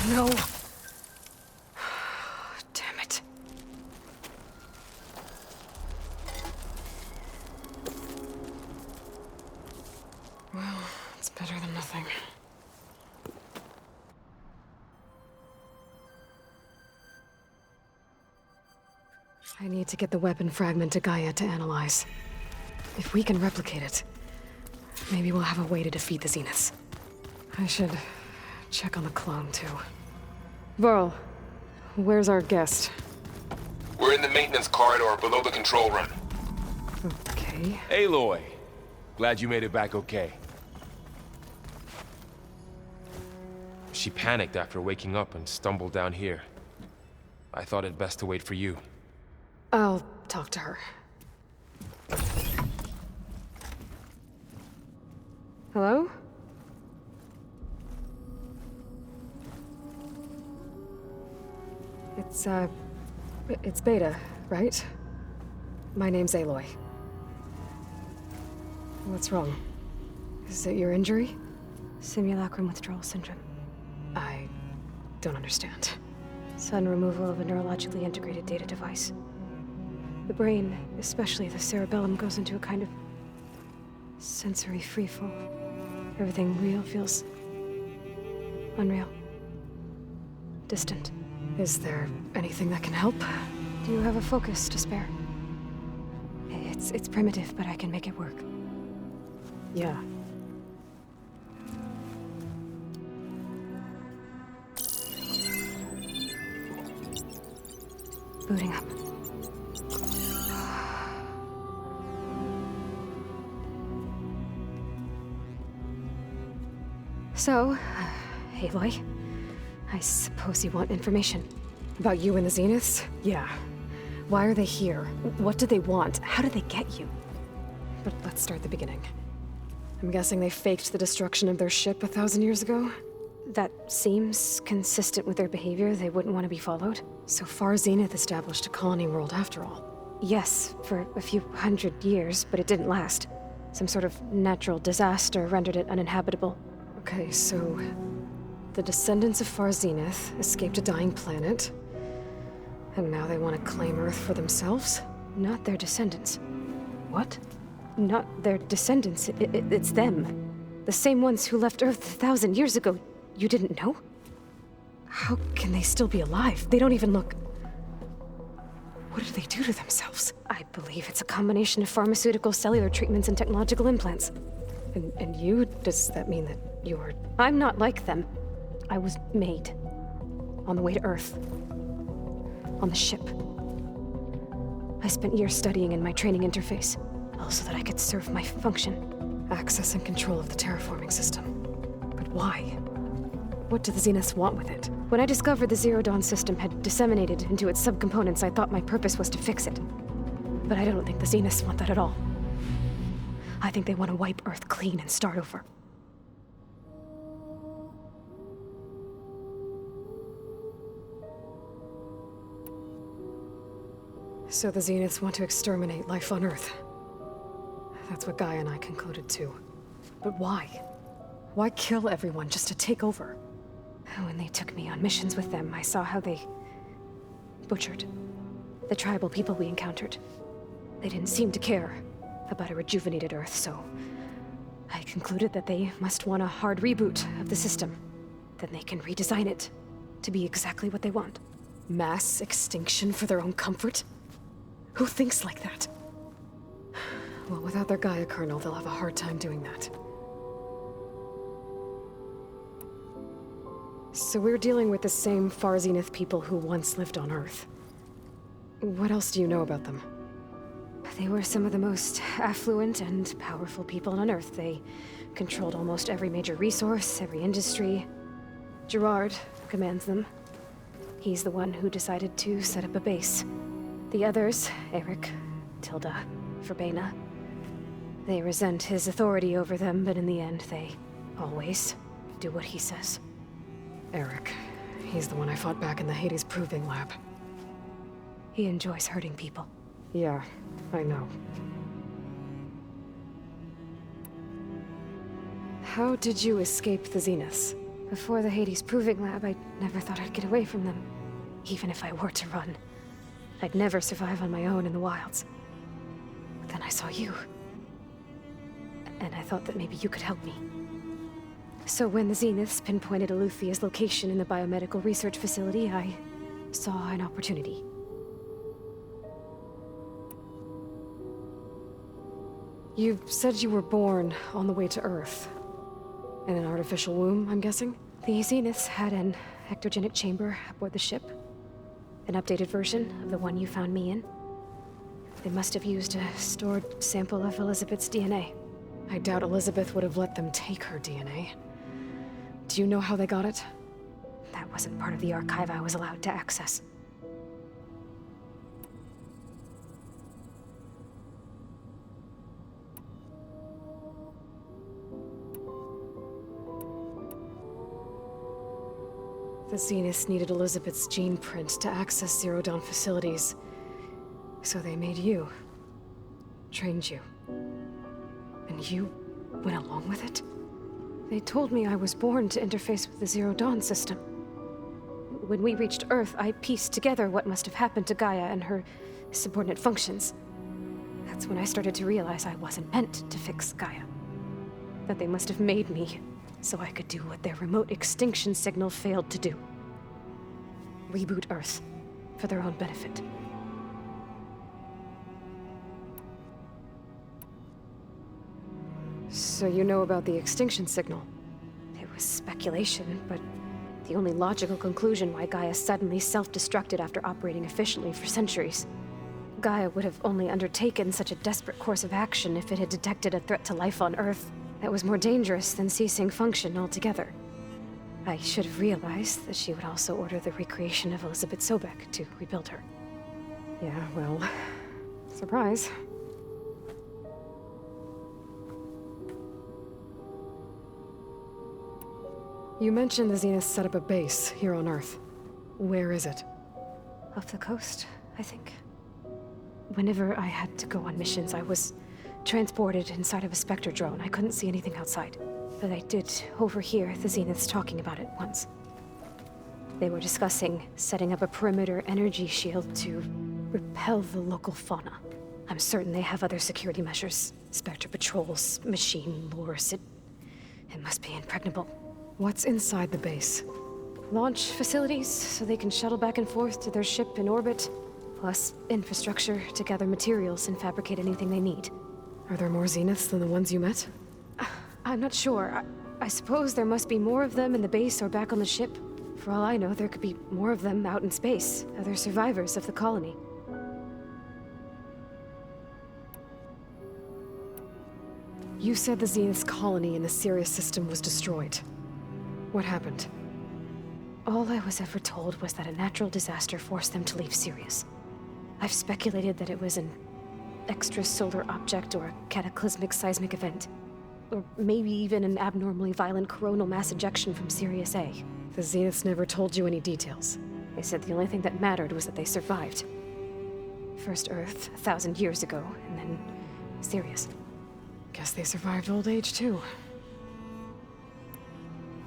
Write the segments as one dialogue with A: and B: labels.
A: No. Damn it. Well, it's better than nothing. I need to get the weapon fragment to Gaia to analyze. If we can replicate it, maybe we'll have a way to defeat the Zeniths. I should check on the clone, too. Varl, where's our guest?
B: We're in the maintenance corridor below the control room.
A: Okay.
B: Aloy, glad you made it back okay. She panicked after waking up and stumbled down here. I thought it best to wait for you.
A: I'll talk to her. Hello? It's Beta, right? My name's Aloy. What's wrong? Is it your injury?
C: Simulacrum withdrawal syndrome.
A: I don't understand.
C: Sudden removal of a neurologically integrated data device. The brain, especially the cerebellum, goes into a kind of sensory freefall. Everything real feels unreal. Distant.
A: Is there anything that can help?
C: Do you have a focus to spare? It's primitive, but I can make it work.
A: Yeah.
C: Booting up. So, Aloy, I suppose you want information.
A: About you and the Zeniths? Yeah. Why are they here? What do they want? How did they get you? But let's start at the beginning. I'm guessing they faked the destruction of their ship 1,000 years ago?
C: That seems consistent with their behavior. They wouldn't want to be followed.
A: So far, Zenith established a colony world after all.
C: Yes, for a few hundred years, but it didn't last. Some sort of natural disaster rendered it uninhabitable.
A: Okay, so the descendants of Far Zenith escaped a dying planet, and now they want to claim Earth for themselves?
C: Not their descendants.
A: What?
C: Not their descendants. It's them. The same ones who left Earth 1,000 years ago. You didn't know?
A: How can they still be alive? They don't even look... What did they do to themselves?
C: I believe it's a combination of pharmaceutical, cellular treatments, and technological implants.
A: And you? Does that mean that you're...
C: I'm not like them. I was made. On the way to Earth. On the ship. I spent years studying in my training interface, all so that I could serve my function.
A: Access and control of the terraforming system. But why? What do the Zeniths want with it?
C: When I discovered the Zero Dawn system had disseminated into its subcomponents, I thought my purpose was to fix it. But I don't think the Zeniths want that at all. I think they want to wipe Earth clean and start over.
A: So the Zeniths want to exterminate life on Earth. That's what Gaia and I concluded too. But why? Why kill everyone just to take over?
C: When they took me on missions with them, I saw how they butchered the tribal people we encountered. They didn't seem to care about a rejuvenated Earth, so I concluded that they must want a hard reboot of the system. Then they can redesign it to be exactly what they want.
A: Mass extinction for their own comfort? Who thinks like that? Well, without their Gaia kernel, they'll have a hard time doing that. So we're dealing with the same Far Zenith people who once lived on Earth. What else do you know about them?
C: They were some of the most affluent and powerful people on Earth. They controlled almost every major resource, every industry. Gerard commands them. He's the one who decided to set up a base. The others, Eric, Tilda, Verbena, they resent his authority over them, but in the end, they always do what he says.
A: Eric. He's the one I fought back in the Hades Proving Lab.
C: He enjoys hurting people.
A: Yeah, I know. How did you escape the Zeniths?
C: Before the Hades Proving Lab, I never thought I'd get away from them. Even if I were to run. I'd never survive on my own in the wilds. But then I saw you. And I thought that maybe you could help me. So when the Zeniths pinpointed Aluthia's location in the biomedical research facility, I saw an opportunity.
A: You said you were born on the way to Earth. In an artificial womb, I'm guessing?
C: The Zeniths had an ectogenic chamber aboard the ship. An updated version of the one you found me in. They must have used a stored sample of Elizabeth's DNA.
A: I doubt Elizabeth would have let them take her DNA. Do you know how they got it?
C: That wasn't part of the archive I was allowed to access.
A: The Zeniths needed Elizabeth's gene print to access Zero Dawn facilities. So they made you. Trained you. And you went along with it? They told me I was born to interface with the Zero Dawn system.
C: When we reached Earth, I pieced together what must have happened to Gaia and her subordinate functions. That's when I started to realize I wasn't meant to fix Gaia. That they must have made me so I could do what their remote extinction signal failed to do. Reboot Earth for their own benefit.
A: So you know about the extinction signal?
C: It was speculation, but the only logical conclusion why Gaia suddenly self-destructed after operating efficiently for centuries. Gaia would have only undertaken such a desperate course of action if it had detected a threat to life on Earth that was more dangerous than ceasing function altogether. I should have realized that she would also order the recreation of Elizabeth Sobek to rebuild her.
A: Yeah, well, surprise. You mentioned the Zeniths set up a base here on Earth. Where is it?
C: Off the coast, I think. Whenever I had to go on missions, I was transported inside of a Spectre drone. I couldn't see anything outside. But I did overhear the Zeniths talking about it once. They were discussing setting up a perimeter energy shield to repel the local fauna. I'm certain they have other security measures. Spectre patrols, machine lures. It must be impregnable.
A: What's inside the base?
C: Launch facilities, so they can shuttle back and forth to their ship in orbit. Plus infrastructure to gather materials and fabricate anything they need.
A: Are there more Zeniths than the ones you met?
C: I'm not sure. I suppose there must be more of them in the base or back on the ship. For all I know, there could be more of them out in space, other survivors of the colony.
A: You said the Zenith's colony in the Sirius system was destroyed. What happened?
C: All I was ever told was that a natural disaster forced them to leave Sirius. I've speculated that it was an extrasolar object or a cataclysmic seismic event. Or maybe even an abnormally violent coronal mass ejection from Sirius A.
A: The Zeniths never told you any details.
C: They said the only thing that mattered was that they survived. First Earth, 1,000 years ago, and then Sirius.
A: Guess they survived old age, too.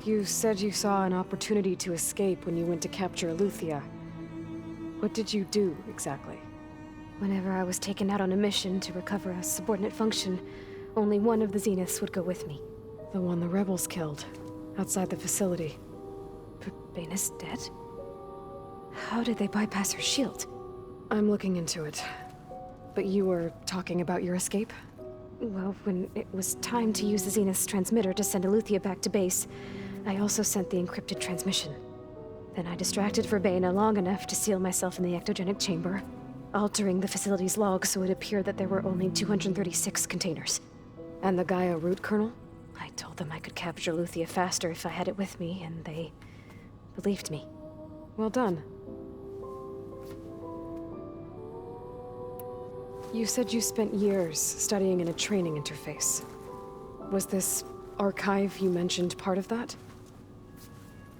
A: You said you saw an opportunity to escape when you went to capture Aluthia. What did you do, exactly?
C: Whenever I was taken out on a mission to recover a subordinate function, only one of the Zeniths would go with me.
A: The one the rebels killed, outside the facility.
C: Baina's dead? How did they bypass her shield?
A: I'm looking into it. But you were talking about your escape?
C: Well, when it was time to use the Zenith's transmitter to send Aluthia back to base, I also sent the encrypted transmission. Then I distracted Verbaina long enough to seal myself in the ectogenic chamber, altering the facility's log so it appeared that there were only 236 containers.
A: And the Gaia root kernel?
C: I told them I could capture Aluthia faster if I had it with me, and they believed me.
A: Well done. You said you spent years studying in a training interface. Was this archive you mentioned part of that?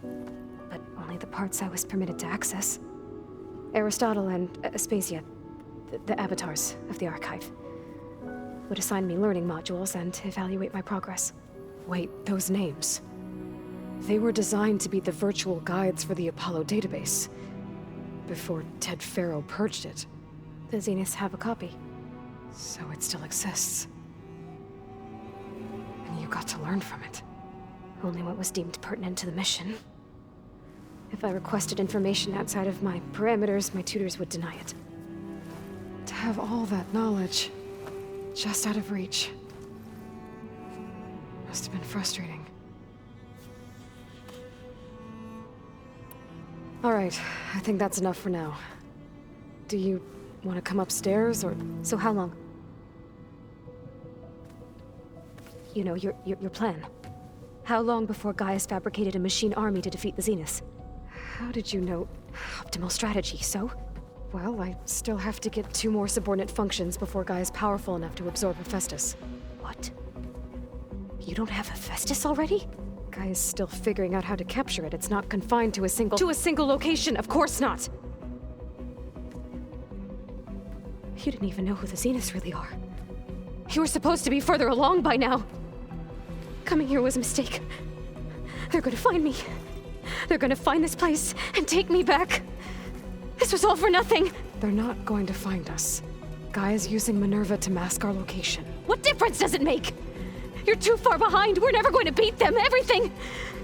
C: But only the parts I was permitted to access. Aristotle and Aspasia, the avatars of the archive, would assign me learning modules and evaluate my progress.
A: Wait, those names. They were designed to be the virtual guides for the Apollo database, before Ted Faro purged it.
C: The Zeniths have a copy.
A: So it still exists. And you got to learn from it.
C: Only what was deemed pertinent to the mission. If I requested information outside of my parameters, my tutors would deny it.
A: To have all that knowledge, just out of reach. Must have been frustrating. All right, I think that's enough for now. Do you want to come upstairs, or...?
C: So how long? You know, your plan. How long before Gaius fabricated a machine army to defeat the Zeniths?
A: How did you know?
C: Optimal strategy, so?
A: Well, I still have to get 2 more subordinate functions before Guy is powerful enough to absorb Hephaestus.
C: What? You don't have Hephaestus already?
A: Guy is still figuring out how to capture it. It's not confined to a single location, of course not!
C: You didn't even know who the Zeniths really are. You were supposed to be further along by now. Coming here was a mistake. They're gonna find me. They're gonna find this place and take me back. This was all for nothing.
A: They're not going to find us. Guy is using Minerva to mask our location.
C: What difference does it make? You're too far behind. We're never going to beat them. Everything.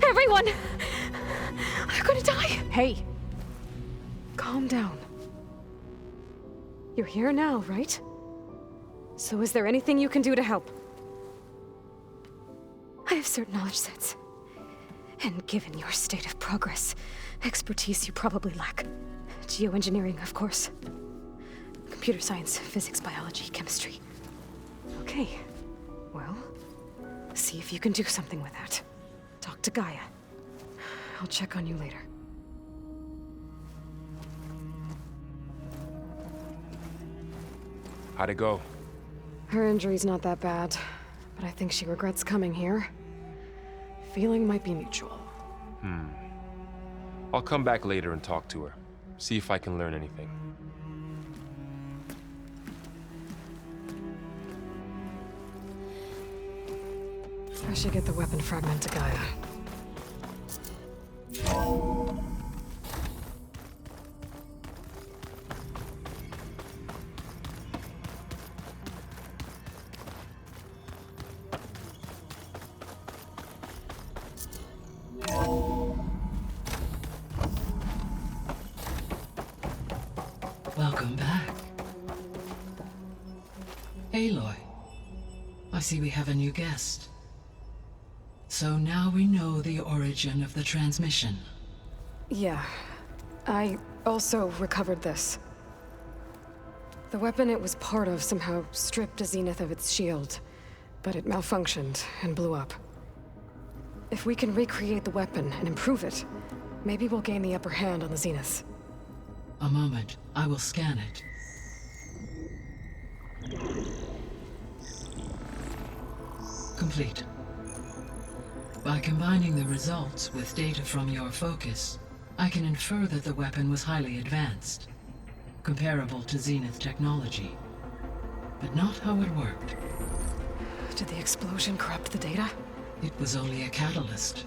C: Everyone. They're gonna die.
A: Hey. Calm down. You're here now, right? So is there anything you can do to help?
C: I have certain knowledge sets. And given your state of progress, expertise you probably lack. Geoengineering, of course. Computer science, physics, biology, chemistry.
A: Okay. Well, see if you can do something with that. Talk to Gaia. I'll check on you later.
B: How'd it go?
A: Her injury's not that bad, but I think she regrets coming here. Feeling might be mutual.
B: I'll come back later and talk to her. See if I can learn anything.
A: I should get the weapon fragment to Gaia.
D: Welcome back. Aloy, I see we have a new guest. So now we know the origin of the transmission.
A: Yeah. I also recovered this. The weapon it was part of somehow stripped a Zenith of its shield, but it malfunctioned and blew up. If we can recreate the weapon and improve it, maybe we'll gain the upper hand on the Zeniths.
D: A moment, I will scan it. Complete. By combining the results with data from your focus, I can infer that the weapon was highly advanced, comparable to Zenith technology, but not how it worked.
A: Did the explosion corrupt the data?
D: It was only a catalyst.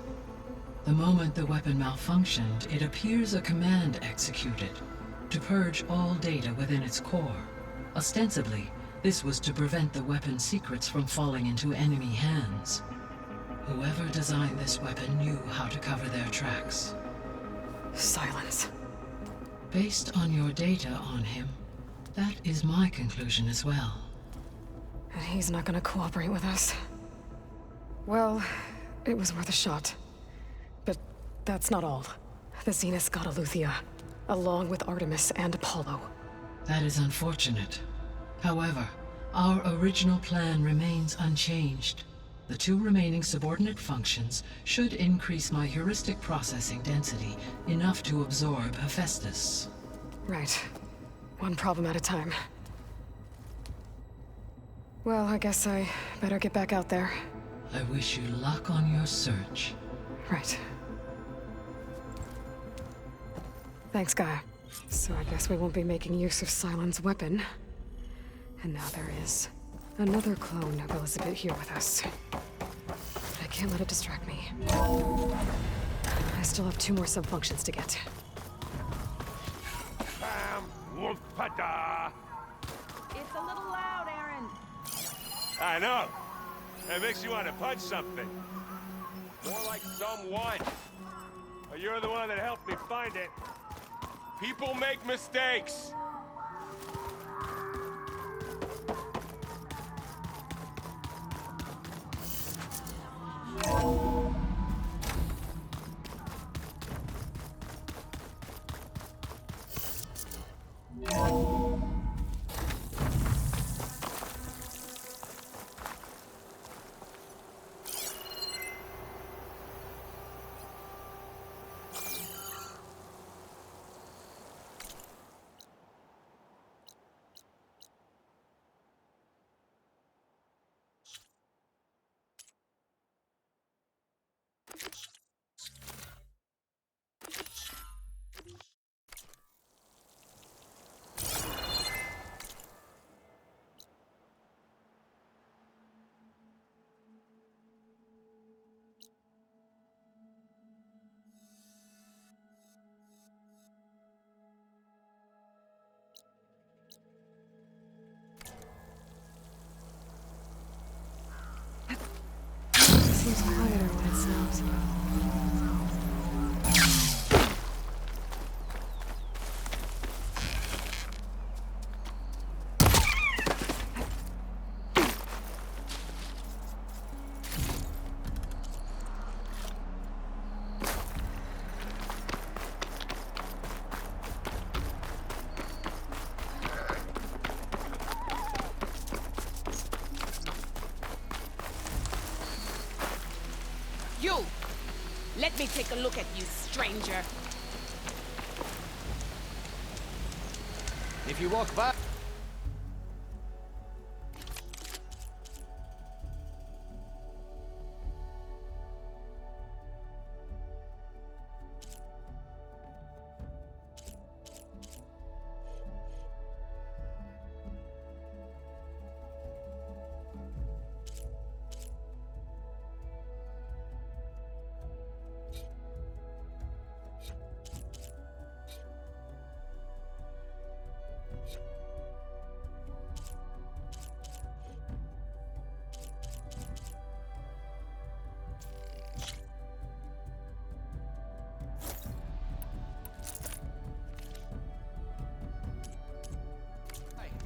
D: The moment the weapon malfunctioned, it appears a command executed to purge all data within its core. Ostensibly, this was to prevent the weapon's secrets from falling into enemy hands. Whoever designed this weapon knew how to cover their tracks.
A: Silence.
D: Based on your data on him, that is my conclusion as well.
A: And he's not gonna cooperate with us. Well, it was worth a shot. But that's not all. The Zeniths got Aletheia, along with Artemis and Apollo.
D: That is unfortunate. However, our original plan remains unchanged. The 2 remaining subordinate functions should increase my heuristic processing density enough to absorb Hephaestus.
A: Right. One problem at a time. Well, I guess I better get back out there.
D: I wish you luck on your search.
A: Right. Thanks, Gaia. So I guess we won't be making use of Cylon's weapon. And now there is another clone of Elizabeth here with us. But I can't let it distract me. I still have 2 more sub-functions to get.
E: Bam! Whoop-a-da!
F: It's a little loud, Aaron.
E: I know. It makes you want to punch something.
B: More like someone.
E: Well, you're the one that helped me find it.
B: People make mistakes.
A: Seems quieter when it snows.
F: You! Let me take a look at you, stranger.
G: If you walk by...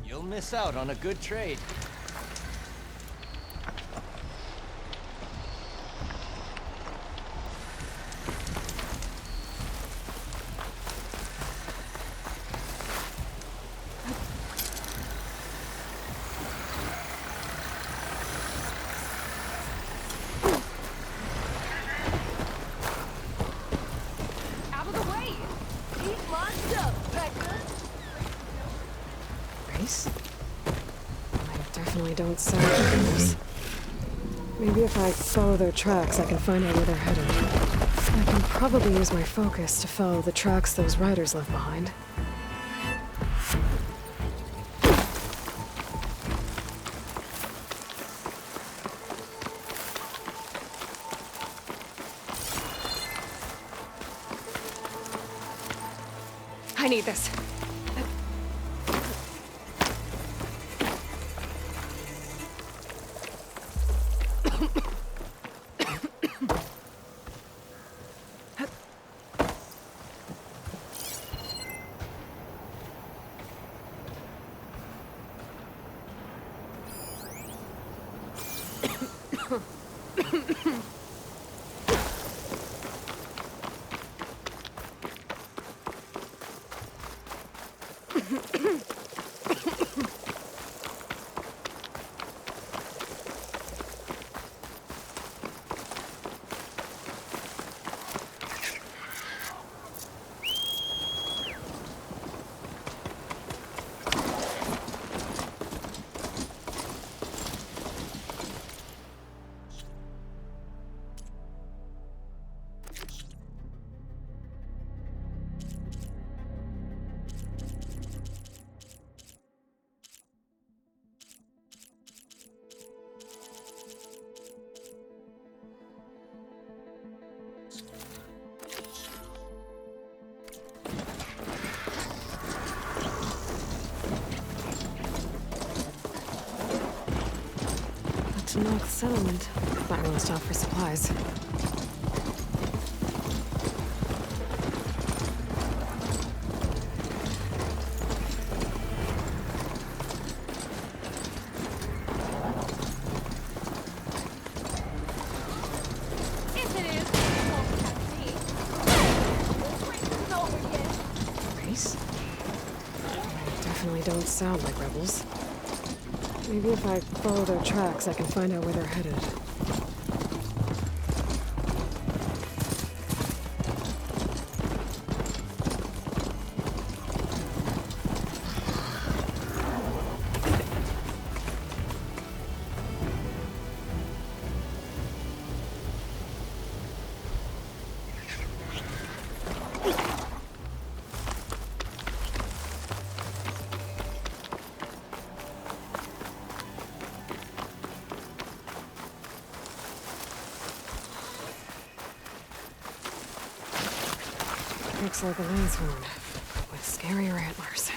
G: You'll miss out on a good trade.
F: Out of the way! Keep lined up, Pecker!
A: Race? I definitely don't sound like this. Maybe if I follow their tracks, I can find out where they're headed. I can probably use my focus to follow the tracks those riders left behind. I need this. to North Settlement. Might want to stop for supplies.
F: If it is, we won't have tea. This race isn't over yet.
A: Race? They definitely don't sound like rebels. Maybe if I follow their tracks, I can find out where they're headed. Looks like a lance horn, with scarier antlers.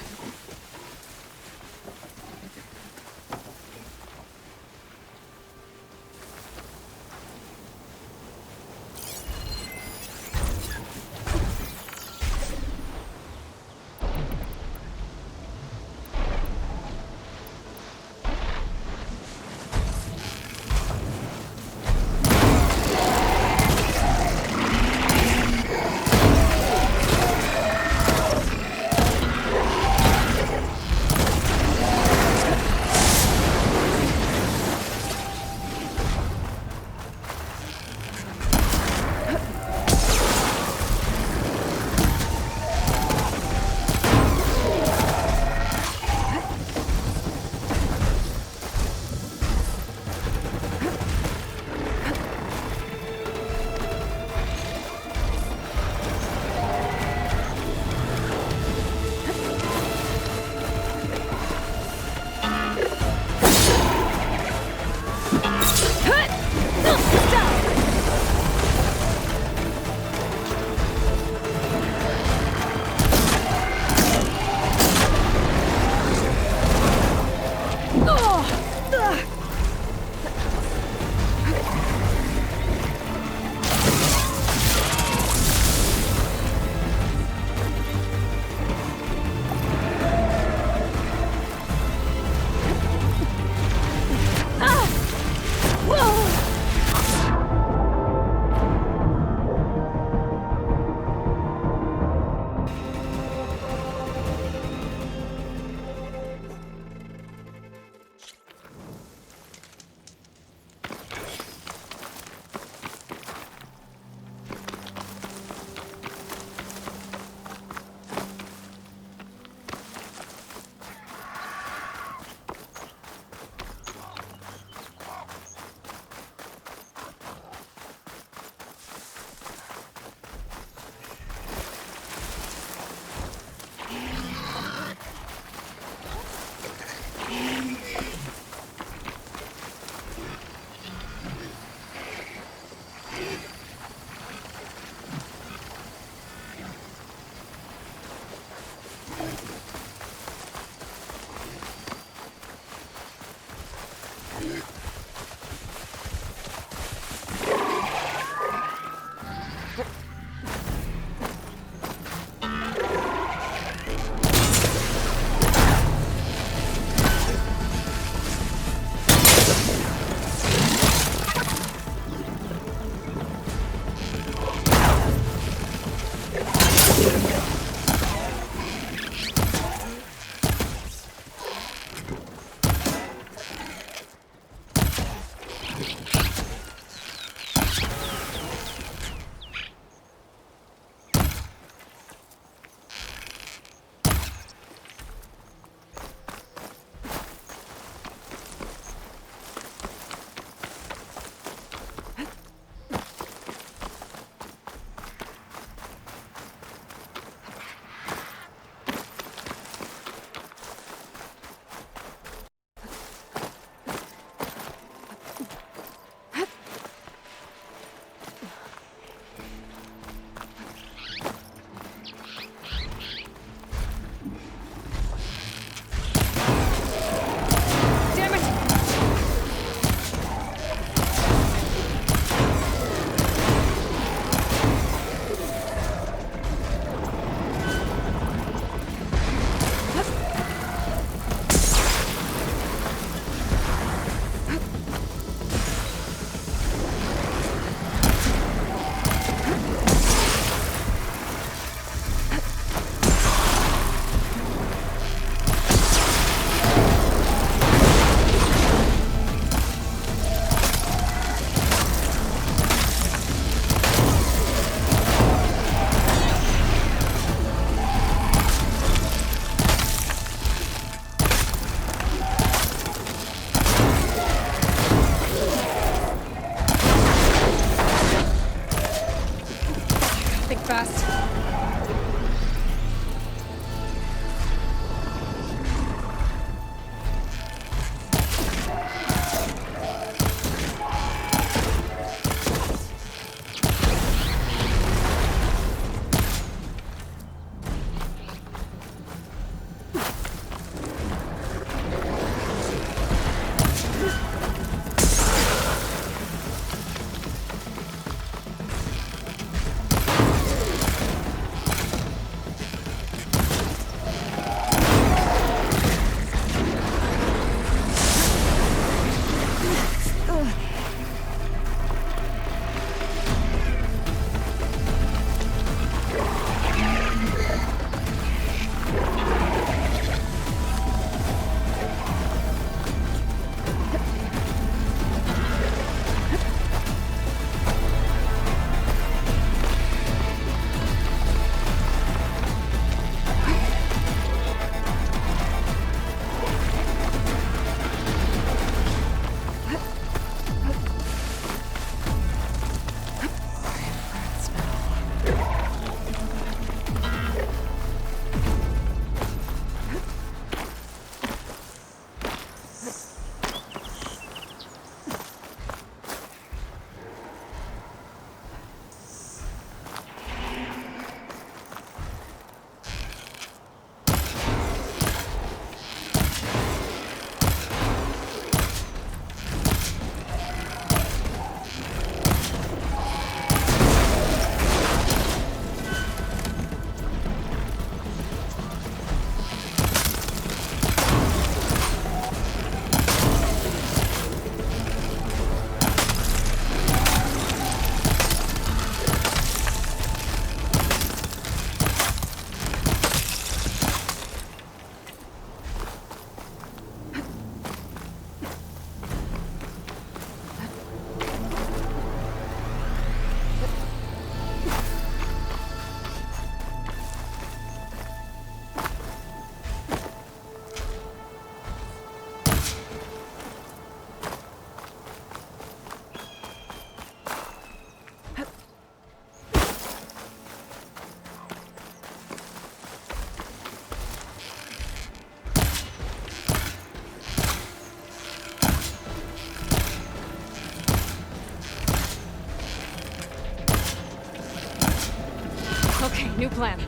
A: new plan.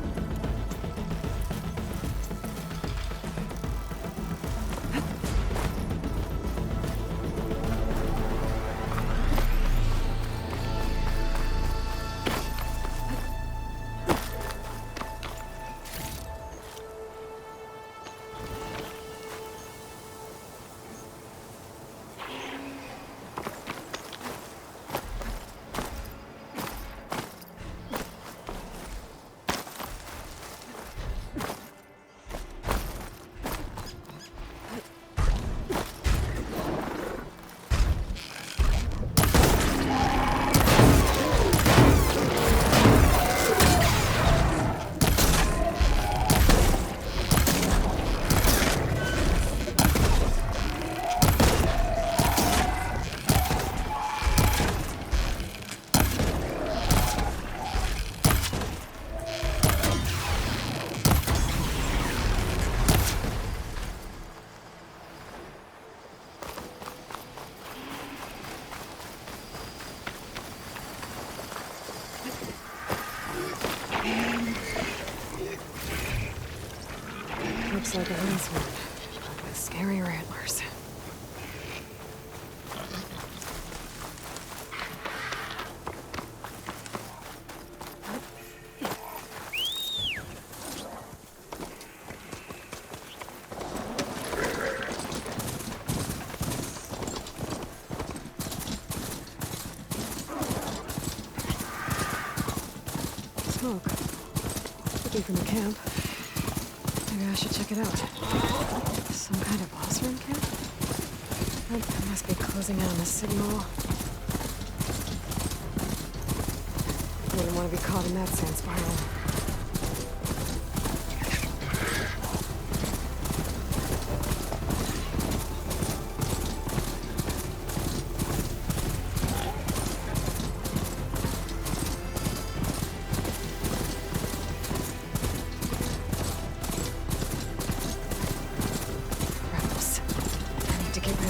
A: Looks like a nice one, with scary rattlers. Smoke. Could be from the camp. Maybe I should check it out. Some kind of boss room camp? That must be closing in on the city mall. Wouldn't want to be caught in that sand spiral.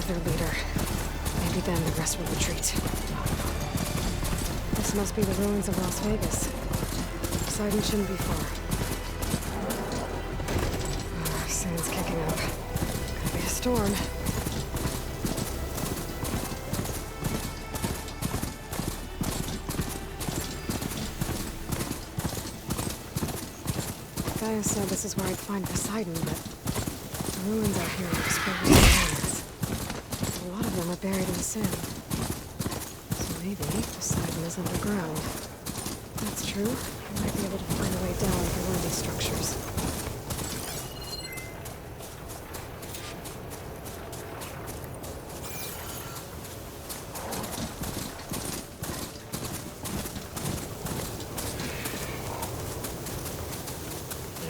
A: Their leader. Maybe then the rest will retreat. This must be the ruins of Las Vegas. Poseidon shouldn't be far. Sand's kicking up. Could be a storm. Gaia said this is where I'd find Poseidon, but the ruins out here are exposed to sand. A lot of them are buried in sand. So maybe Poseidon is underground. If that's true, I might be able to find a way down through one of these structures.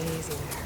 A: Easy there.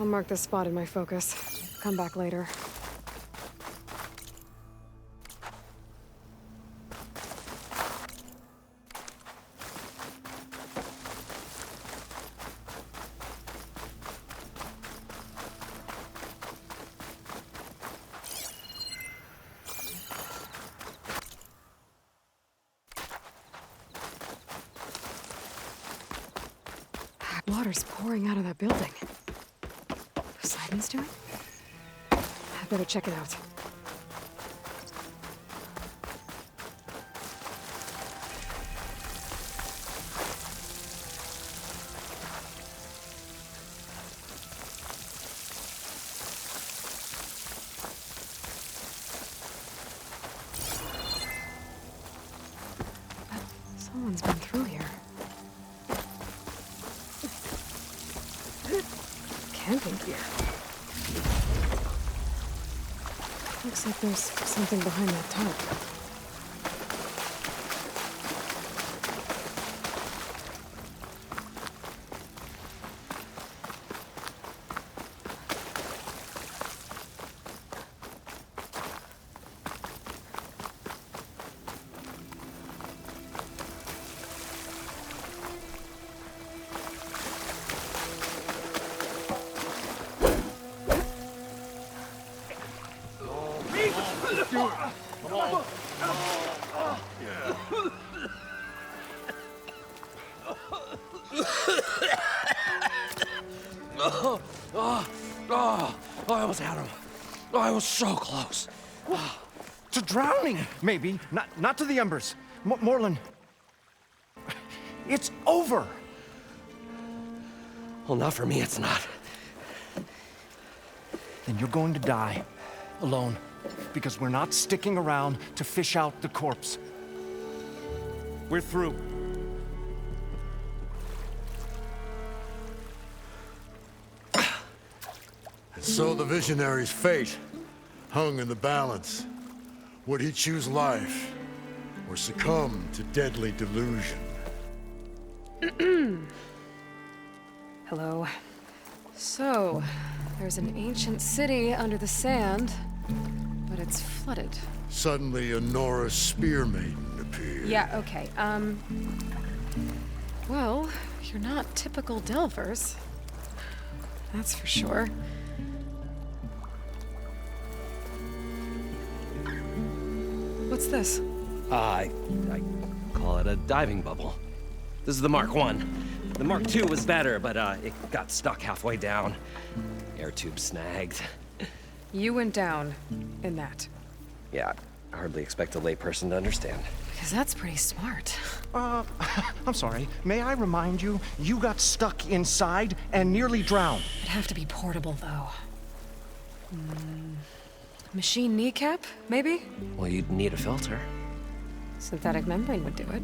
A: I'll mark this spot in my focus. Come back later. Water's pouring out of that building. Poseidon's doing? I better check it out. Someone's been through here. Camping gear. Looks like there's something behind that tarp.
G: I almost had him. I was so close.
H: To drowning, maybe. Not to the embers. Moreland. It's over.
G: Well, not for me, it's not.
H: Then you're going to die. Alone. Because we're not sticking around to fish out the corpse. We're through.
I: So the visionary's fate hung in the balance. Would he choose life or succumb to deadly delusion?
A: Hello. So, there's an ancient city under the sand, but it's flooded.
I: Suddenly, a Norse spear maiden appeared.
A: Yeah, okay, well, you're not typical Delvers. That's for sure. What's this?
G: I call it a diving bubble. This is the Mark 1. The Mark 2 was better, but it got stuck halfway down. Air tube snagged.
A: You went down in that.
G: Yeah, I hardly expect a layperson to understand.
A: Because that's pretty smart.
H: I'm sorry. May I remind you, you got stuck inside and nearly drowned.
A: It'd have to be portable, though. Machine kneecap, maybe?
G: Well, you'd need a filter.
A: Synthetic membrane would do it.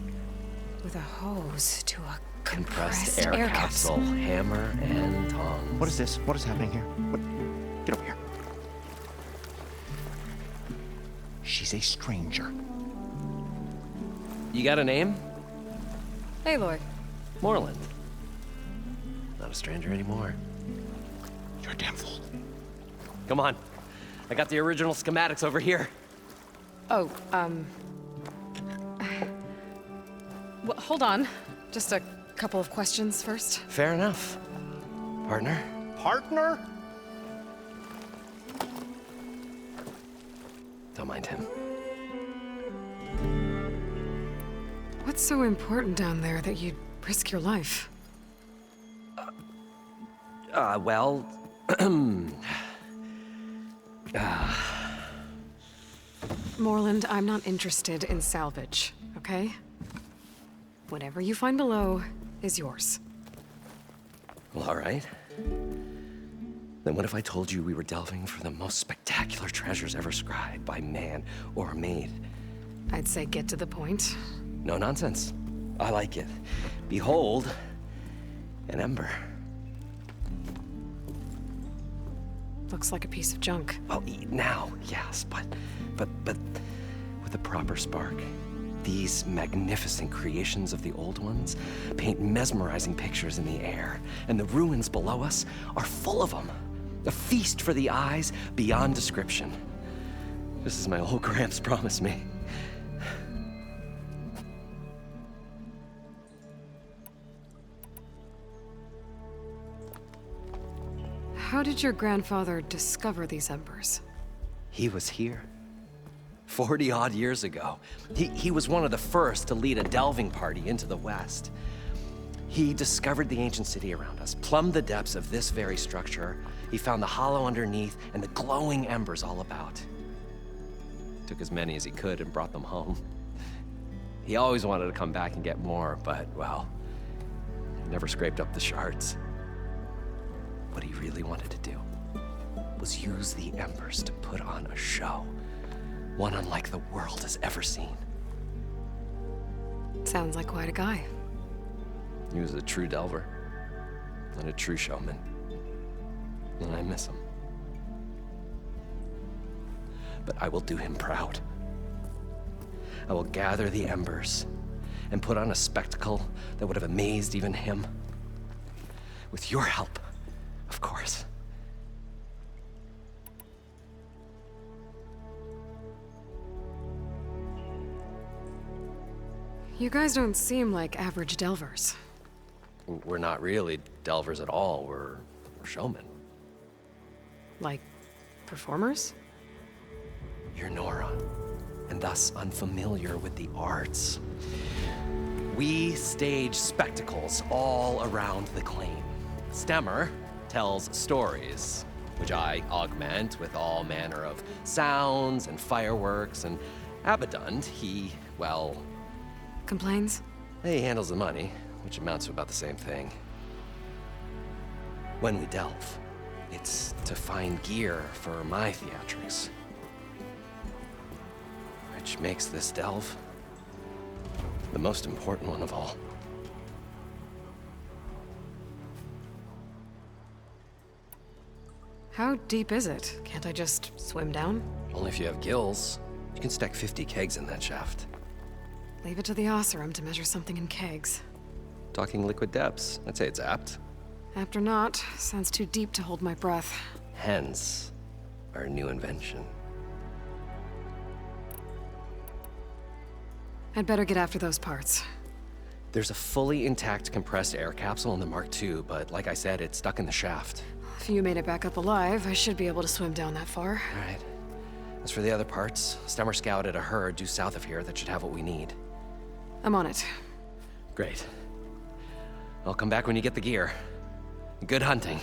A: With a hose to a
G: Compressed air capsule, hammer and tongs.
H: What is this? What is happening here? What? Get over here. She's a stranger.
G: You got a name?
A: Aloy.
G: Moreland. Not a stranger anymore.
H: You're a damn fool.
G: Come on. I got the original schematics over here.
A: Oh, well, hold on. Just a couple of questions first.
G: Fair enough. Partner?
H: Partner?
G: Don't mind him.
A: What's so important down there that you'd risk your life?
G: Well...
A: Moreland, I'm not interested in salvage, okay? Whatever you find below is yours.
G: Well, all right. Then what if I told you we were delving for the most spectacular treasures ever scribed by man or maid?
A: I'd say get to the point.
G: No nonsense. I like it. Behold, an ember.
A: Looks like a piece of junk.
G: Well, now, yes, but with a proper spark. These magnificent creations of the old ones paint mesmerizing pictures in the air, and the ruins below us are full of them. A feast for the eyes beyond description. Just as my old Gramps promised me.
A: How did your grandfather discover these embers?
G: He was here. 40-odd years ago. He was one of the first to lead a delving party into the West. He discovered the ancient city around us, plumbed the depths of this very structure. He found the hollow underneath and the glowing embers all about. Took as many as he could and brought them home. He always wanted to come back and get more, but, well, he never scraped up the shards. What he really wanted to do was use the embers to put on a show. One unlike the world has ever seen.
A: Sounds like quite a guy.
G: He was a true delver and a true showman. And I miss him. But I will do him proud. I will gather the embers and put on a spectacle that would have amazed even him. With your help, of course.
A: You guys don't seem like average delvers.
G: We're not really delvers at all. We're showmen.
A: Like, performers?
G: You're Nora, and thus unfamiliar with the arts. We stage spectacles all around the claim. Stemmer tells stories, which I augment with all manner of sounds and fireworks, and Abaddon, he, well...
A: Complains?
G: He handles the money, which amounts to about the same thing. When we delve, it's to find gear for my theatrics. Which makes this delve the most important one of all.
A: How deep is it? Can't I just swim down?
G: Only if you have gills. You can stack 50 kegs in that shaft.
A: Leave it to the Oseram to measure something in kegs.
G: Talking liquid depths, I'd say it's apt.
A: Apt or not, sounds too deep to hold my breath.
G: Hence, our new invention.
A: I'd better get after those parts.
G: There's a fully intact compressed air capsule in the Mark II, but like I said, it's stuck in the shaft.
A: If you made it back up alive, I should be able to swim down that far.
G: All right. As for the other parts, Stemmer scouted a herd due south of here that should have what we need.
A: I'm on it.
G: Great. I'll come back when you get the gear. Good hunting.